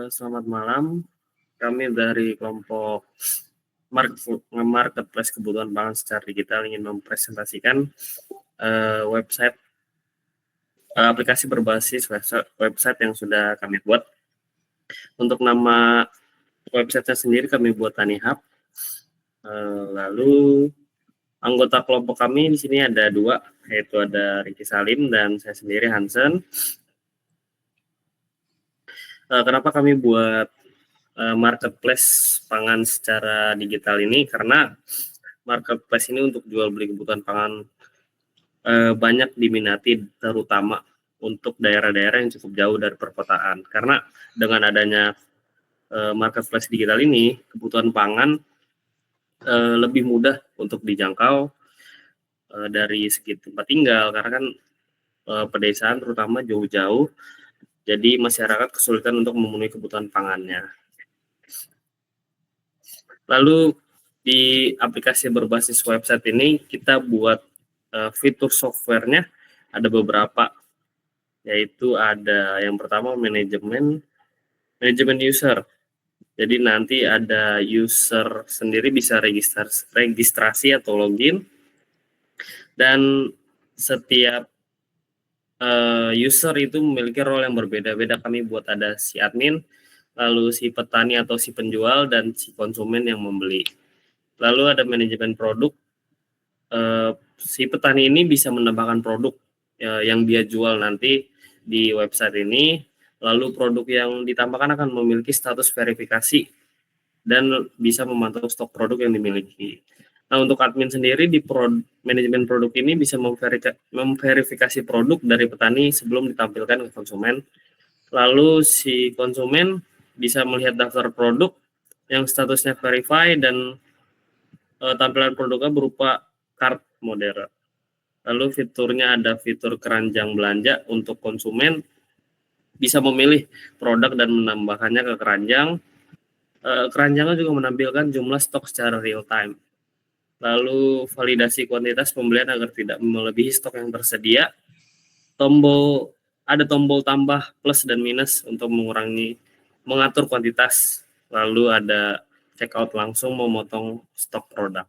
Selamat malam. Kami dari kelompok Marketplace Kebutuhan Pangan secara Digital ingin mempresentasikan website aplikasi berbasis website yang sudah kami buat. Untuk nama websitenya sendiri kami buat Tani Hub. Lalu anggota kelompok kami di sini ada 2, yaitu ada Ricky Salim dan saya sendiri Hansen. Kenapa kami buat marketplace pangan secara digital ini? Karena marketplace ini untuk jual beli kebutuhan pangan banyak diminati, terutama untuk daerah-daerah yang cukup jauh dari perkotaan. Karena dengan adanya marketplace digital ini, kebutuhan pangan lebih mudah untuk dijangkau dari segi tempat tinggal, karena kan pedesaan terutama jauh-jauh, jadi masyarakat kesulitan untuk memenuhi kebutuhan pangannya. Lalu di aplikasi berbasis website ini kita buat fitur softwarenya ada beberapa, yaitu ada yang pertama manajemen user. Jadi nanti ada user sendiri bisa registrasi atau login, dan setiap user itu memiliki role yang berbeda-beda. Kami buat ada si admin, lalu si petani atau si penjual, dan si konsumen yang membeli. Lalu ada manajemen produk. Si petani ini bisa menambahkan produk yang dia jual nanti di website ini. Lalu produk yang ditambahkan akan memiliki status verifikasi dan bisa memantau stok produk yang dimiliki. Nah, untuk admin sendiri di manajemen produk ini bisa memverifikasi produk dari petani sebelum ditampilkan ke konsumen. Lalu si konsumen bisa melihat daftar produk yang statusnya verify dan tampilan produknya berupa cart modern. Lalu fiturnya ada fitur keranjang belanja untuk konsumen bisa memilih produk dan menambahkannya ke keranjang. Keranjangnya juga menampilkan jumlah stok secara real time. Lalu validasi kuantitas pembelian agar tidak melebihi stok yang tersedia. Ada tombol tambah plus dan minus untuk mengatur kuantitas. Lalu ada checkout langsung memotong stok produk.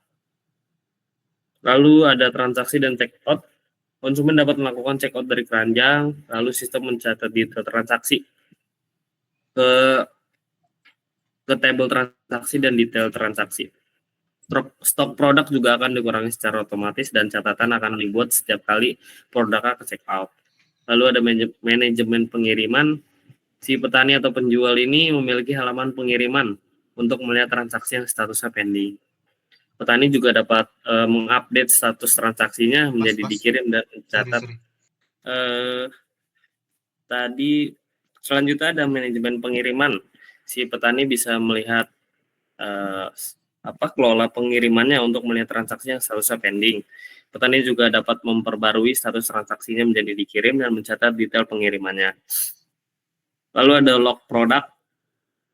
Lalu ada transaksi dan checkout. Konsumen dapat melakukan checkout dari keranjang, lalu sistem mencatat detail transaksi ke table transaksi dan detail transaksi. Stok produk juga akan dikurangi secara otomatis dan catatan akan dibuat setiap kali produknya ke checkout. Lalu ada manajemen pengiriman. Si petani atau penjual ini memiliki halaman pengiriman untuk melihat transaksi yang statusnya pending. Petani juga dapat mengupdate status transaksinya menjadi dikirim dan mencatat. Tadi selanjutnya ada manajemen pengiriman. Si petani bisa melihat kelola pengirimannya untuk melihat transaksi yang statusnya pending. Petani juga dapat memperbarui status transaksinya menjadi dikirim dan mencatat detail pengirimannya. Lalu ada log produk.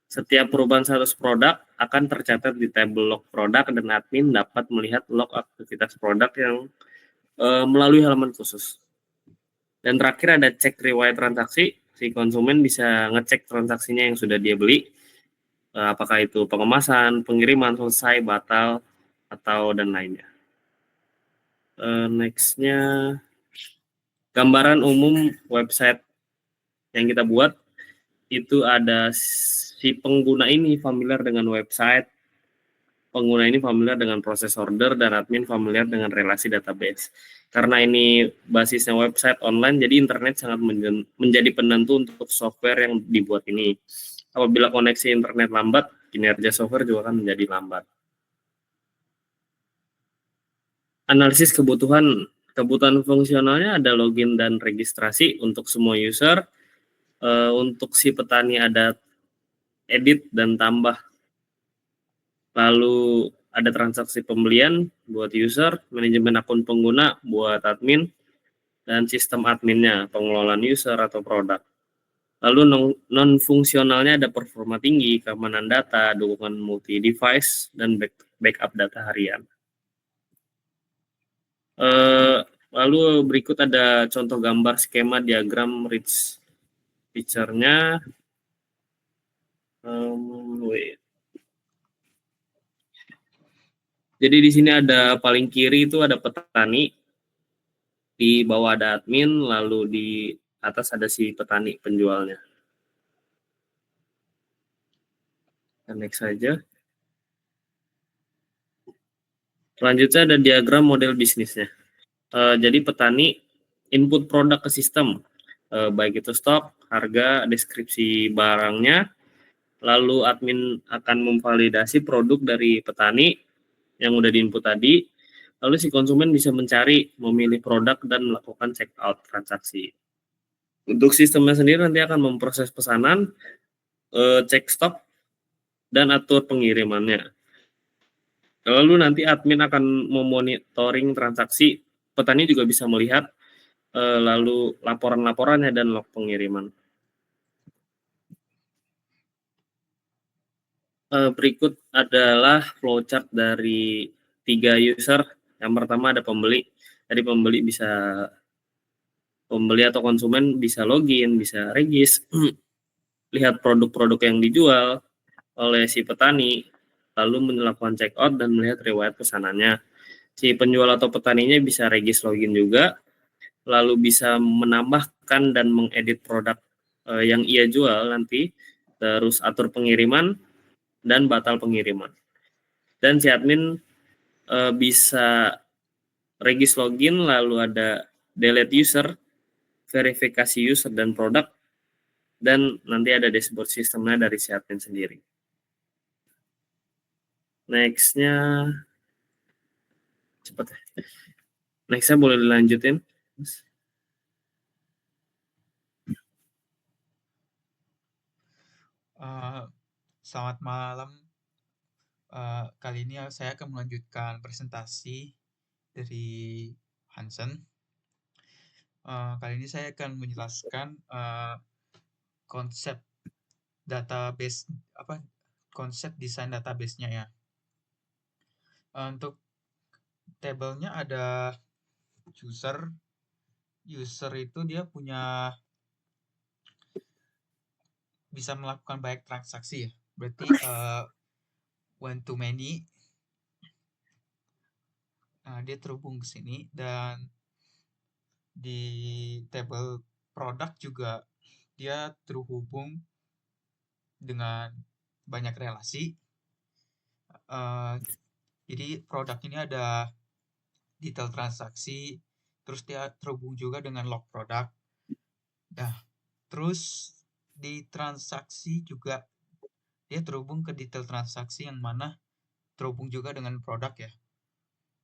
Setiap perubahan status produk akan tercatat di tabel log produk dan admin dapat melihat log aktivitas produk yang melalui halaman khusus. Dan terakhir ada cek riwayat transaksi. Si konsumen bisa ngecek transaksinya yang sudah dia beli, apakah itu pengemasan, pengiriman selesai, batal, atau dan lainnya. Nextnya gambaran umum website yang kita buat. Itu ada si pengguna ini familiar dengan website, pengguna ini familiar dengan proses order, dan admin familiar dengan relasi database. Karena ini basisnya website online, jadi internet sangat menjadi penentu untuk software yang dibuat ini. Apabila koneksi internet lambat, kinerja software juga akan menjadi lambat. Analisis kebutuhan fungsionalnya ada login dan registrasi untuk semua user. Untuk si petani ada edit dan tambah. Lalu ada transaksi pembelian buat user, manajemen akun pengguna buat admin, dan sistem adminnya, pengelolaan user atau produk. Lalu non-fungsionalnya ada performa tinggi, keamanan data, dukungan multi-device, dan backup data harian. Lalu berikut ada contoh gambar skema diagram rich picture-nya. Wait. Jadi di sini ada paling kiri itu ada petani, di bawah ada admin, lalu di atas ada si petani penjualnya. Next saja. Selanjutnya ada diagram model bisnisnya. Jadi petani input produk ke sistem, baik itu stok, harga, deskripsi barangnya, lalu admin akan memvalidasi produk dari petani yang udah diinput tadi, lalu si konsumen bisa mencari, memilih produk, dan melakukan check out transaksi. Untuk sistemnya sendiri nanti akan memproses pesanan, cek stok, dan atur pengirimannya. Lalu nanti admin akan memonitoring transaksi, petani juga bisa melihat lalu laporan-laporannya dan log pengiriman. Berikut adalah flowchart dari 3 user. Yang pertama ada pembeli. Jadi pembeli atau konsumen bisa login, bisa regis, lihat produk-produk yang dijual oleh si petani, lalu melakukan check out dan melihat riwayat pesanannya. Si penjual atau petaninya bisa regis login juga, lalu bisa menambahkan dan mengedit produk yang ia jual nanti, terus atur pengiriman dan batal pengiriman. Dan si admin bisa regis login, lalu ada delete user, verifikasi user dan produk, dan nanti ada dashboard sistemnya dari si admin sendiri. Nextnya cepat ya. Nextnya boleh dilanjutin. Selamat malam. Kali ini saya akan melanjutkan presentasi dari Hansen. Kali ini saya akan menjelaskan konsep database konsep desain database-nya ya. Untuk tabelnya ada user. User itu dia bisa melakukan banyak transaksi ya. Berarti one to many. Dia terhubung ke sini, dan di tabel produk juga dia terhubung dengan banyak relasi. Jadi produk ini ada detail transaksi, terus dia terhubung juga dengan log produk. Nah, terus di transaksi juga dia terhubung ke detail transaksi yang mana terhubung juga dengan produk ya.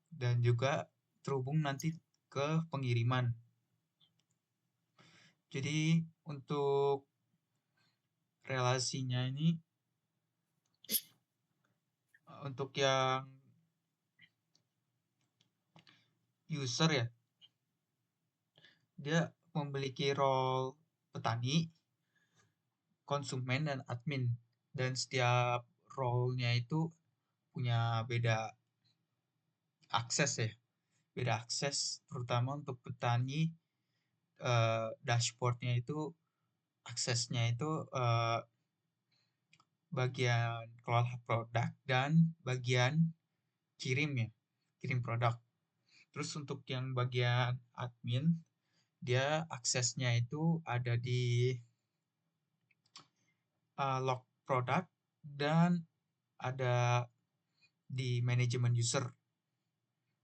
Dan juga terhubung nanti ke pengiriman. Jadi untuk relasinya ini, untuk yang user ya, dia memiliki role petani, konsumen, dan admin. Dan setiap role-nya itu punya beda akses ya. Beda akses, terutama untuk petani, dashboard-nya itu aksesnya itu bagian kelola produk dan bagian kirim ya, kirim produk. Terus untuk yang bagian admin, dia aksesnya itu ada di log produk dan ada di manajemen user.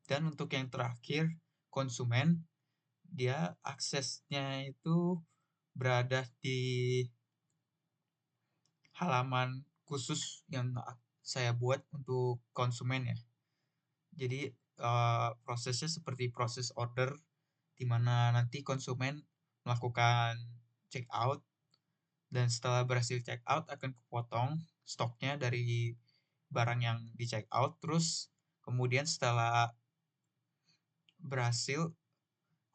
Dan untuk yang terakhir, konsumen, dia aksesnya itu berada di halaman khusus yang saya buat untuk konsumen ya. Jadi prosesnya seperti proses order, di mana nanti konsumen melakukan check out, dan setelah berhasil check out akan kepotong stoknya dari barang yang di check out. Terus kemudian setelah berhasil,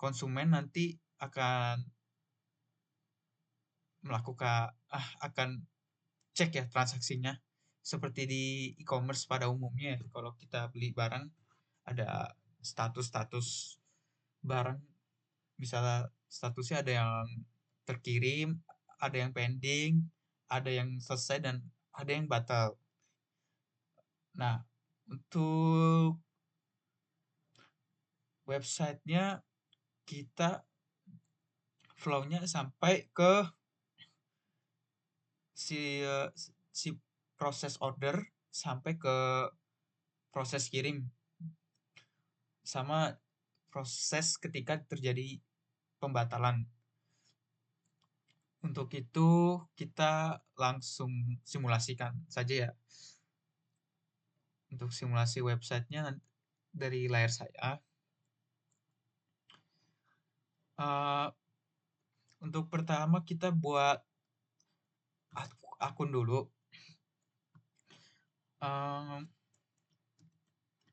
konsumen nanti akan akan cek ya transaksinya, seperti di e-commerce pada umumnya ya. Kalau kita beli barang, ada status-status barang, misalnya statusnya ada yang terkirim, ada yang pending, ada yang selesai dan ada yang batal. Nah, untuk websitenya kita flow-nya sampai ke si proses order sampai ke proses kirim sama proses ketika terjadi pembatalan. Untuk itu kita langsung simulasikan saja ya. Untuk simulasi websitenya dari layar saya. Untuk pertama kita buat akun dulu.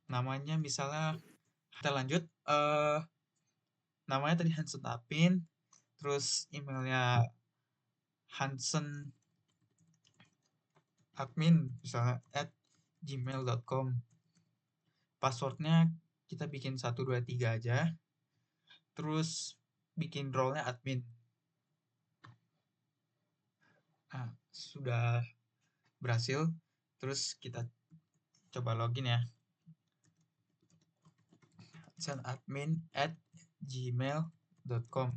Namanya misalnya kita lanjut. Namanya tadi Hansen Admin, terus emailnya Hansen Admin misalnya @gmail.com. Passwordnya kita bikin 123 aja. Terus bikin role-nya admin. Nah, sudah berhasil. Terus kita coba login ya. hansenadmin@gmail.com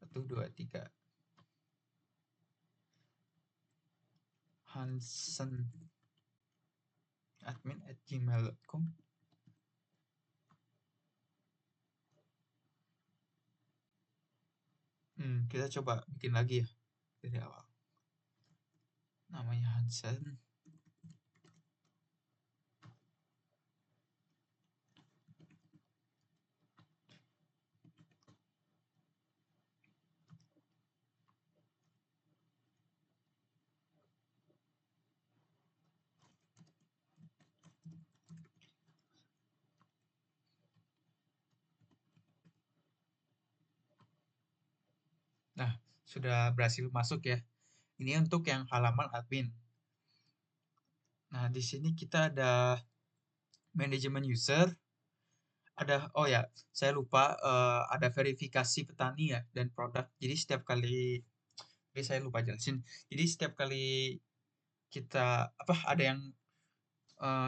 123 hansenadmin@gmail.com. Kita coba bikin lagi ya dari awal. Namanya Hansen. Nah, sudah berhasil masuk ya. Ini untuk yang halaman admin. Nah, di sini kita ada manajemen user, ada saya lupa ada verifikasi petani ya dan produk. Jadi saya lupa jelasin. Jadi setiap kali kita ada yang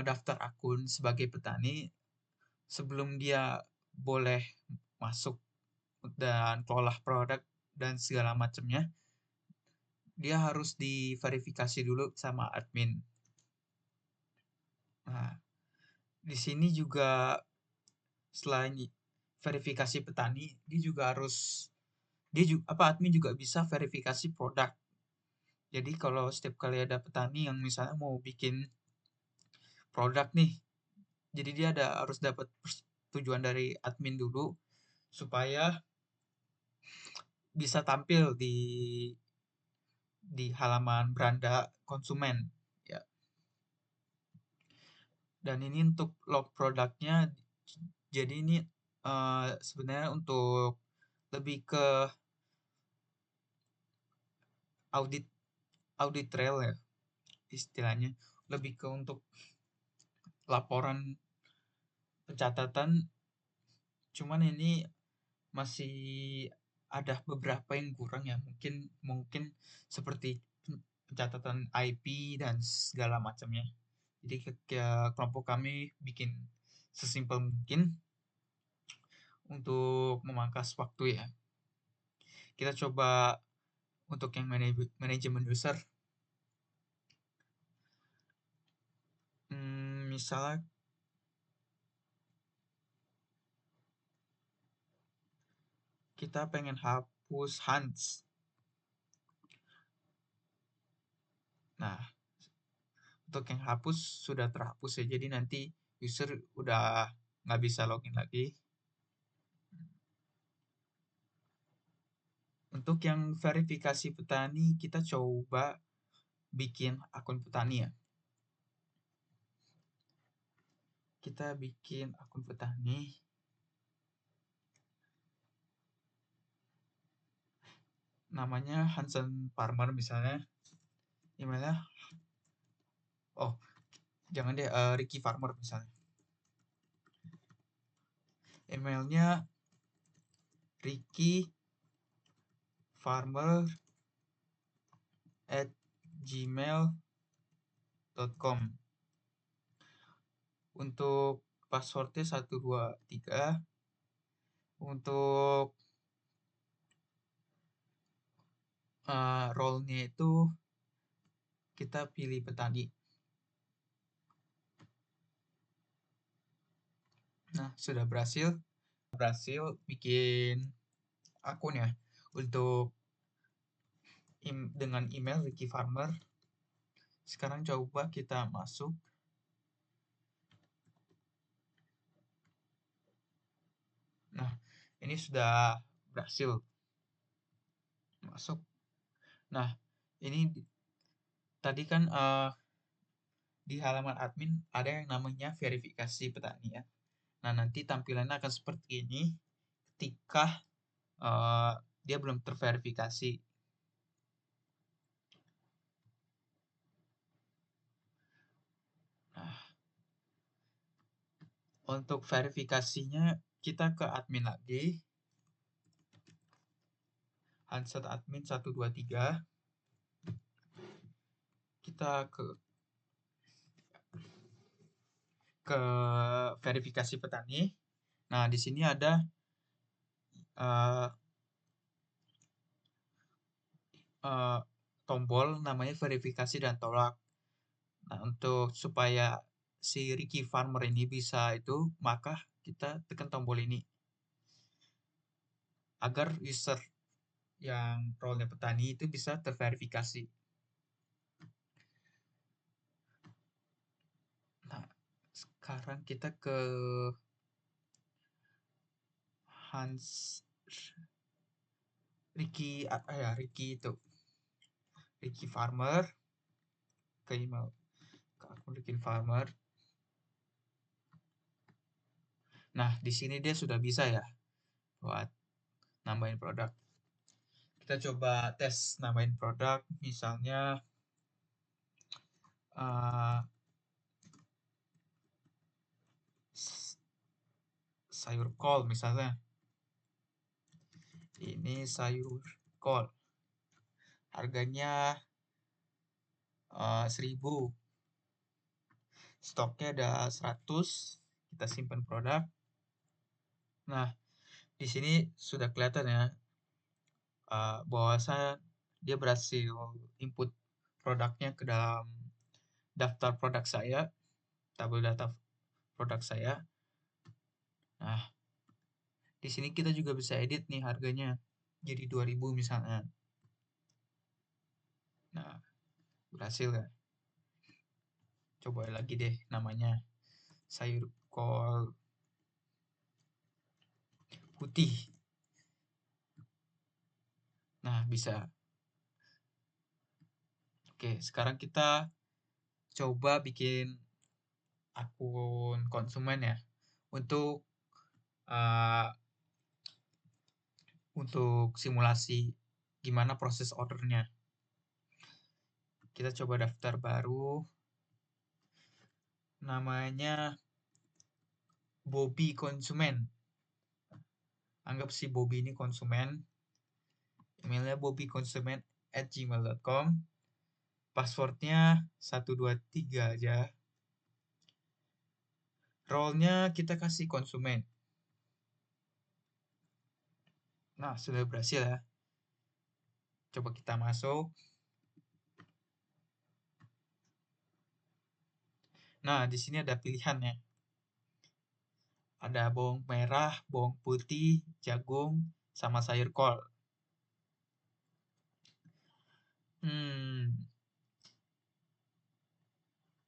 daftar akun sebagai petani, sebelum dia boleh masuk dan kelola produk dan segala macamnya, dia harus diverifikasi dulu sama admin. Nah, di sini juga selain verifikasi petani, admin juga bisa verifikasi produk. Jadi kalau setiap kali ada petani yang misalnya mau bikin produk nih, jadi dia harus dapat persetujuan dari admin dulu supaya bisa tampil di halaman beranda konsumen ya. Dan ini untuk log produknya, jadi ini sebenarnya untuk lebih ke audit trail ya istilahnya, lebih ke untuk laporan pencatatan, cuman ini masih ada beberapa yang kurang ya, mungkin seperti pencatatan IP dan segala macamnya. Jadi kelompok kami bikin sesimpel mungkin untuk memangkas waktu ya. Kita coba untuk yang manajemen user. Misalnya kita pengen hapus Hans. Nah, untuk yang hapus sudah terhapus ya, jadi nanti user udah nggak bisa login lagi. Untuk yang verifikasi petani, kita coba bikin akun petani ya. Kita bikin akun petani. Namanya Hansen Farmer misalnya. Emailnya, jangan deh, Ricky Farmer misalnya. Emailnya Ricky Farmer gmail.com. Untuk passwordnya 123. Untuk role-nya itu kita pilih petani. Nah, sudah berhasil bikin akun ya untuk dengan email Ricky Farmer. Sekarang coba kita masuk. Nah, ini sudah berhasil masuk. Nah, ini tadi kan di halaman admin ada yang namanya verifikasi petani ya. Nah, nanti tampilannya akan seperti ini ketika dia belum terverifikasi. Nah, untuk verifikasinya kita ke admin lagi. Handset admin 123. Kita ke verifikasi petani. Nah, di sini ada tombol namanya verifikasi dan tolak. Nah, untuk supaya si Ricky Farmer ini bisa itu, maka kita tekan tombol ini. Agar user yang role-nya petani itu bisa terverifikasi. Nah, sekarang kita ke Ricky Farmer, ke email ke akun Ricky Farmer. Nah, di sini dia sudah bisa ya buat nambahin produk. Kita coba tes nambahin produk, misalnya sayur kol misalnya. Ini sayur kol. Harganya 1.000. Stoknya ada 100. Kita simpan produk. Nah, di sini sudah kelihatan ya bahwa dia berhasil input produknya ke dalam daftar produk saya, tabel data produk saya. Nah, di sini kita juga bisa edit nih harganya jadi 2.000 misalnya. Nah, berhasil kan? Coba lagi deh namanya sayur kol putih. Nah, bisa. Oke, sekarang kita coba bikin akun konsumen ya untuk simulasi gimana proses ordernya. Kita coba daftar baru, namanya Bobby Konsumen. Anggap si Bobby ini konsumen. Emailnya bobbykonsumen@gmail.com. Passwordnya 123 aja. Role-nya kita kasih konsumen. Nah, sudah berhasil ya. Coba kita masuk. Nah, di sini ada pilihannya. Ada bawang merah, bawang putih, jagung, sama sayur kol.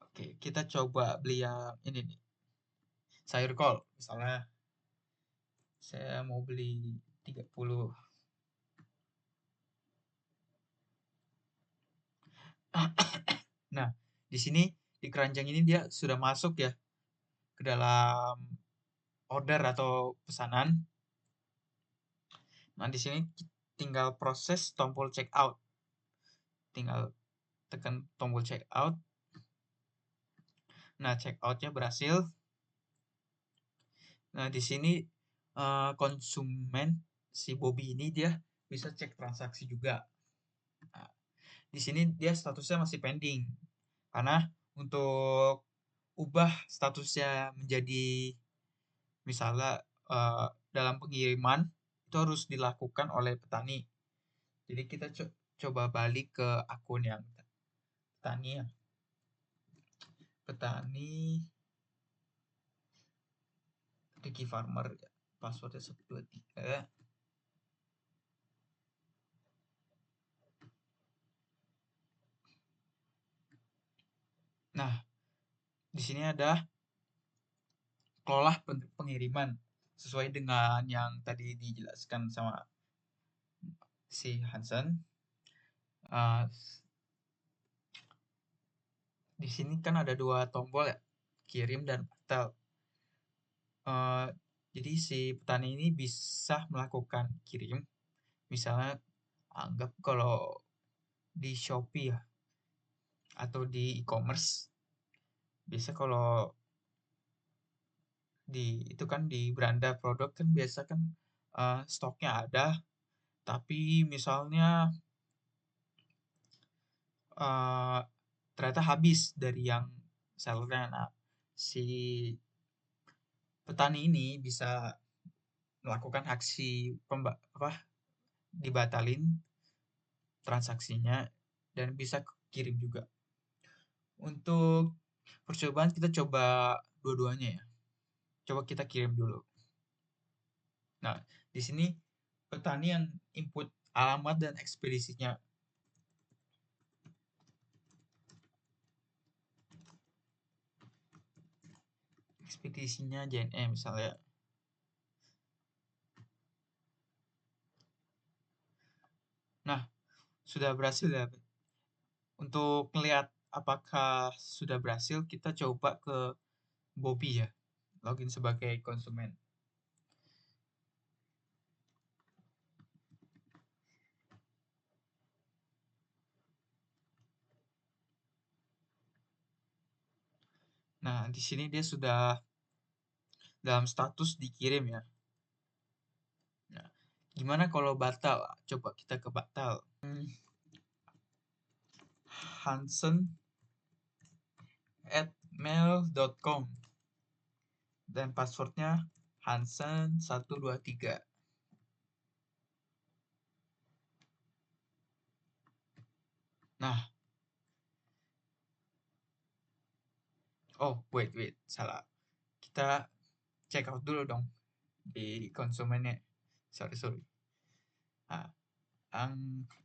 Oke, kita coba beli yang ini nih. Sayur kol, misalnya saya mau beli 30. Nah, di sini di keranjang ini dia sudah masuk ya ke dalam order atau pesanan. Nah, di sini tinggal proses tombol checkout. Tinggal tekan tombol checkout. Nah, checkoutnya berhasil. Nah, di sini konsumen si Bobby ini dia bisa cek transaksi juga. Nah, di sini dia statusnya masih pending. Karena untuk ubah statusnya menjadi misalnya dalam pengiriman itu harus dilakukan oleh petani. Jadi kita coba balik ke akun yang petani ya. Petani Ricky Farmer ya. Passwordnya 123. Nah, di sini ada kelola pengiriman sesuai dengan yang tadi dijelaskan sama si Hansen. Di sini kan ada dua tombol ya, kirim dan batal. Jadi si petani ini bisa melakukan kirim, misalnya anggap kalau di Shopee ya, atau di e-commerce, biasa kalau itu kan di beranda produk kan biasa kan stoknya ada, tapi misalnya ternyata habis dari yang sellernya. Nah, si petani ini bisa melakukan aksi dibatalin transaksinya dan bisa kirim juga. Untuk percobaan kita coba dua-duanya ya. Coba kita kirim dulu. Nah, di sini petani yang input alamat dan ekspedisinya. Ekspedisinya JNE misalnya. Nah, sudah berhasil ya. Untuk melihat apakah sudah berhasil, kita coba ke Bobby ya. Login sebagai konsumen. Nah, di sini dia sudah dalam status dikirim ya. Nah, gimana kalau batal? Coba kita ke batal. Hansen@mail.com dan passwordnya Hansen123. Nah, oh wait, salah. Kita check out dulu dong di konsumennya. Sorry. Nah,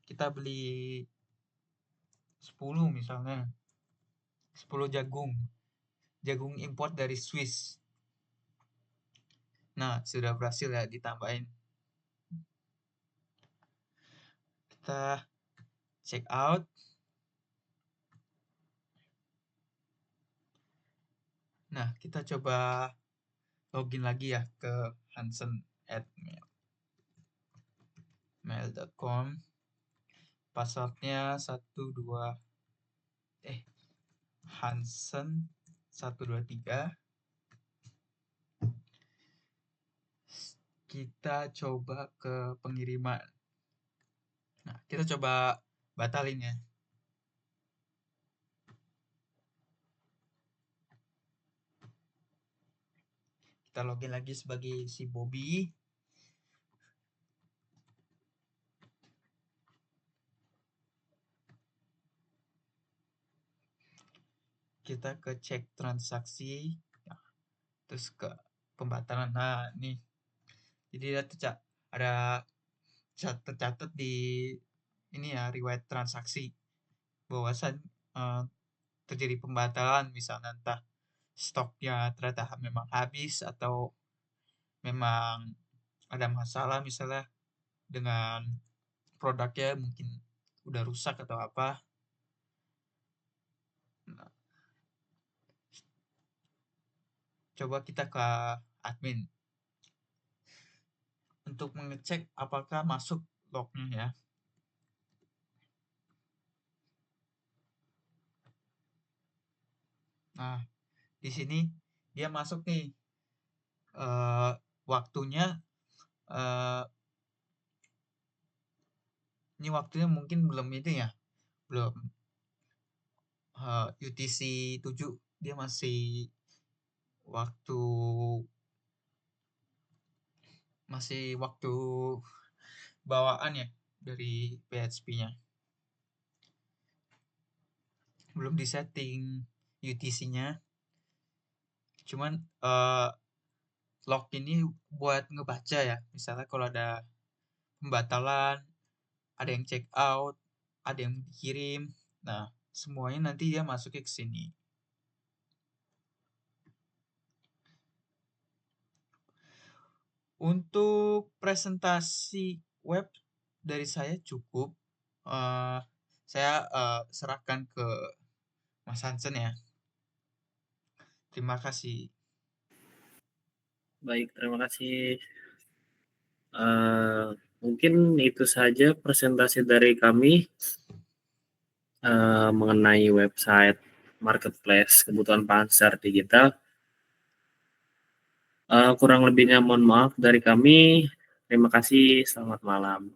kita beli 10 misalnya. 10 jagung import dari Swiss. Nah, sudah berhasil ya ditambahin. Kita check out. Nah, kita coba login lagi ya ke hansen@mail.com. Passwordnya Hansen123. Kita coba ke pengiriman. Nah, kita coba batalin ya. Kita login lagi sebagai si Bobby. Kita ke cek transaksi. Nah, terus ke pembatalan. Nah, nih. Jadi ada tercatat di ini ya riwayat transaksi bahwasan terjadi pembatalan, misalnya entah stoknya ternyata memang habis atau memang ada masalah misalnya dengan produknya, mungkin udah rusak atau apa. Nah, coba kita ke admin untuk mengecek apakah masuk lognya ya. Nah, di sini dia masuk nih. Waktunya ini waktunya mungkin belum itu ya, belum. UTC 7 dia masih waktu bawaan ya dari PHP-nya. Belum disetting UTC-nya. Cuman log ini buat ngebaca ya. Misalnya kalau ada pembatalan, ada yang check out, ada yang dikirim. Nah, semuanya nanti dia masuknya ke sini. Untuk presentasi web dari saya cukup. Saya serahkan ke Mas Hansen ya. Terima kasih. Baik, terima kasih. Mungkin itu saja presentasi dari kami mengenai website marketplace kebutuhan pasar digital. Kurang lebihnya mohon maaf dari kami. Terima kasih, selamat malam.